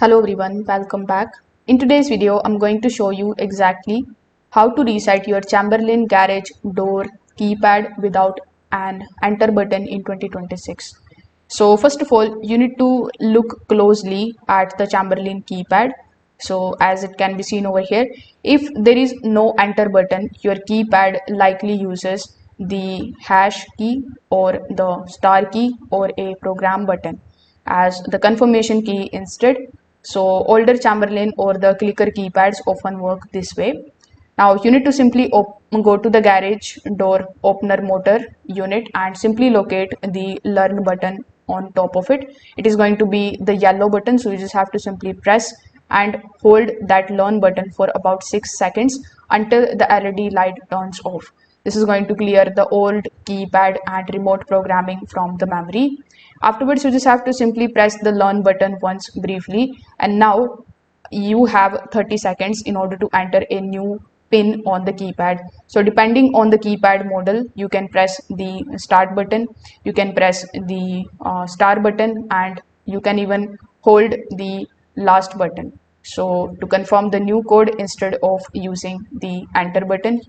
Hello everyone, welcome back. In today's video, I'm going to show you exactly how to reset your Chamberlain garage door keypad without an enter button in 2026. So first of all, you need to look closely at the Chamberlain keypad. So as it can be seen over here, if there is no enter button, your keypad likely uses the hash key or the star key or a program button as the confirmation key instead. So older Chamberlain or the clicker keypads often work this way. Now you need to simply go to the garage door opener motor unit and simply locate the learn button on top of it. It is going to be the yellow button, so you just have to simply press and hold that learn button for about 6 seconds until the LED light turns off. This is going to clear the old keypad and remote programming from the memory. Afterwards, you just have to simply press the learn button once briefly, and now you have 30 seconds in order to enter a new pin on the keypad. So depending on the keypad model, you can press the start button, you can press the star button, and you can even hold the last button. So to confirm the new code instead of using the enter button.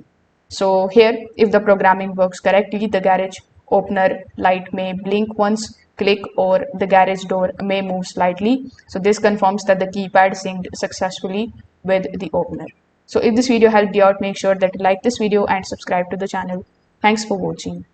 So here, if the programming works correctly, the garage opener light may blink once, click, or the garage door may move slightly. So this confirms that the keypad synced successfully with the opener. So if this video helped you out, make sure that you like this video and subscribe to the channel. Thanks for watching.